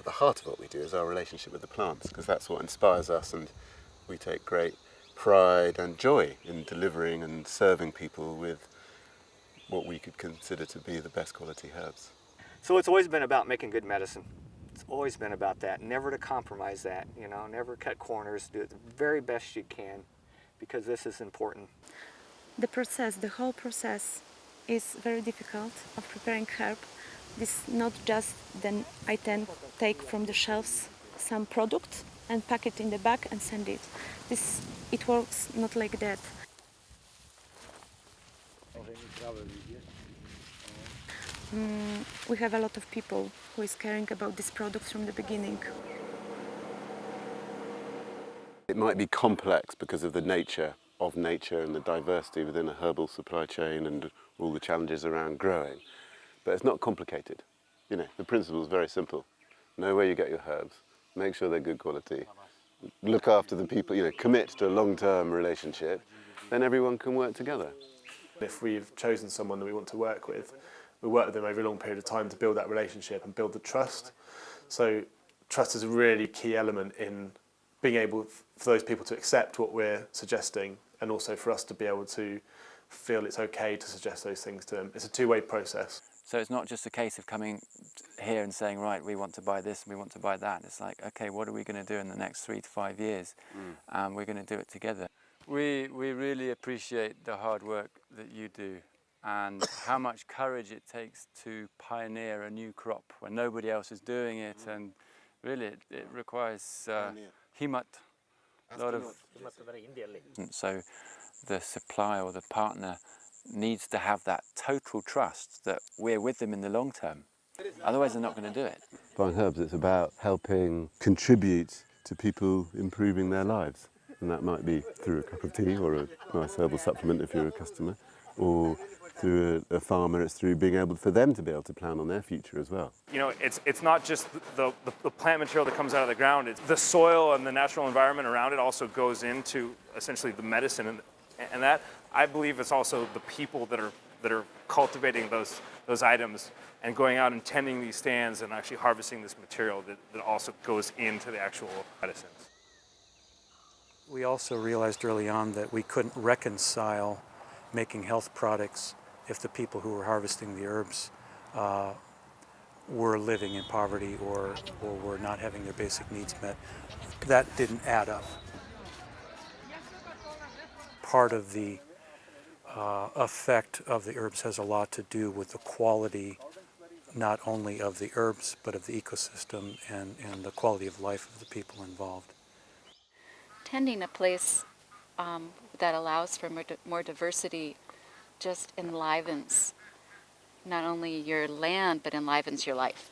the heart of what we do is our relationship with the plants, because that's what inspires us, and we take great pride and joy in delivering and serving people with what we could consider to be the best quality herbs. So it's always been about making good medicine. It's always been about that, never to compromise that, never cut corners, do it the very best you can, because this is important. The whole process is very difficult of preparing herb. This is not just then I take from the shelves some product and pack it in the bag and send it. It works not like that. We have a lot of people who is caring about this product from the beginning. It might be complex because of the nature of nature and the diversity within a herbal supply chain and all the challenges around growing. But it's not complicated. The principle is very simple. Know where you get your herbs, make sure they're good quality, look after the people, commit to a long-term relationship, then everyone can work together. If we've chosen someone that we want to work with, we work with them over a long period of time to build that relationship and build the trust. So trust is a really key element in being able for those people to accept what we're suggesting, and also for us to be able to feel it's okay to suggest those things to them. It's a two-way process. So it's not just a case of coming here and saying, right, we want to buy this and we want to buy that. It's like, okay, what are we going to do in the next 3 to 5 years? And we're going to do it together. We really appreciate the hard work that you do and how much courage it takes to pioneer a new crop when nobody else is doing it. And really, it requires himat, a lot of... So the supplier or the partner needs to have that total trust that we're with them in the long term. Otherwise, they're not going to do it. Buying herbs, it's about helping contribute to people improving their lives. And that might be through a cup of tea or a nice herbal supplement if you're a customer, or through a farmer, it's through being able for them to be able to plan on their future as well. It's not just the plant material that comes out of the ground. It's the soil and the natural environment around it also goes into essentially the medicine, and that I believe it's also the people that are cultivating those items and going out and tending these stands and actually harvesting this material that also goes into the actual medicines. We also realized early on that we couldn't reconcile making health products if the people who were harvesting the herbs were living in poverty or were not having their basic needs met. That didn't add up. Part of the effect of the herbs has a lot to do with the quality not only of the herbs but of the ecosystem and the quality of life of the people involved. Tending a place that allows for more diversity just enlivens not only your land but enlivens your life.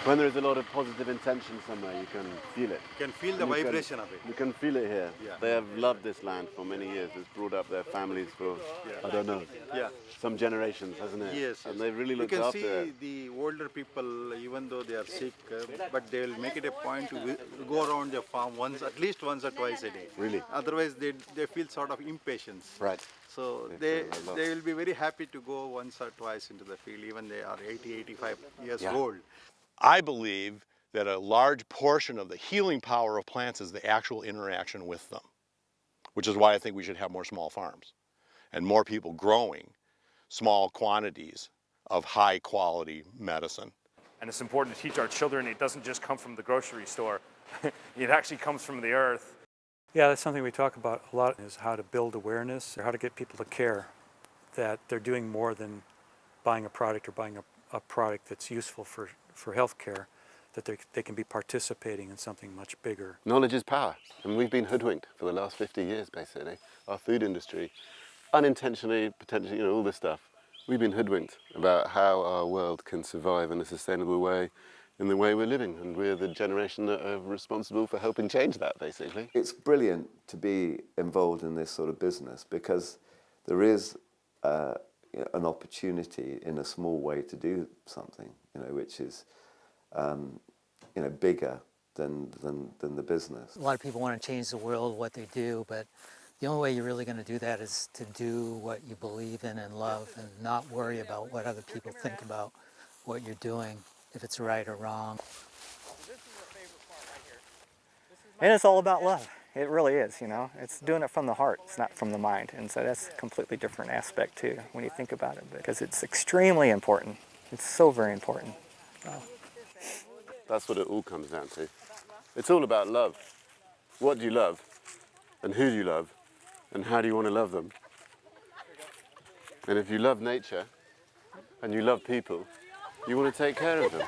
When there is a lot of positive intention somewhere, you can feel it. You can feel the vibration of it. You can feel it here. Yeah. They have loved this land for many years. It's brought up their families for, I don't know, some generations, hasn't it? Yes. And they've really looked after it. You can see the older people, even though they are sick, but they will make it a point to go around their farm at least once or twice a day. Really? Otherwise, they feel sort of impatience. Right. So they will be very happy to go once or twice into the field, even they are 80, 85 years old. I believe that a large portion of the healing power of plants is the actual interaction with them, which is why I think we should have more small farms and more people growing small quantities of high quality medicine. And it's important to teach our children it doesn't just come from the grocery store. It actually comes from the earth. Yeah, that's something we talk about a lot, is how to build awareness or how to get people to care that they're doing more than buying a product or buying a product that's useful for healthcare, that they can be participating in something much bigger. Knowledge is power, and we've been hoodwinked for the last 50 years, basically. Our food industry, unintentionally, potentially, all this stuff. We've been hoodwinked about how our world can survive in a sustainable way, in the way we're living, and we're the generation that are responsible for helping change that, basically. It's brilliant to be involved in this sort of business because there is an opportunity in a small way to do something, which is, bigger than the business. A lot of people want to change the world, what they do, but the only way you're really going to do that is to do what you believe in and love and not worry about what other people think about what you're doing. if it's right or wrong. And it's all about love. It really is, you know. It's doing it from the heart. It's not from the mind. And so that's a completely different aspect too when you think about it, because it's extremely important. It's so very important. That's what it all comes down to. It's all about love. What do you love? And who do you love? And how do you want to love them? And if you love nature and you love people, you want to take care of them.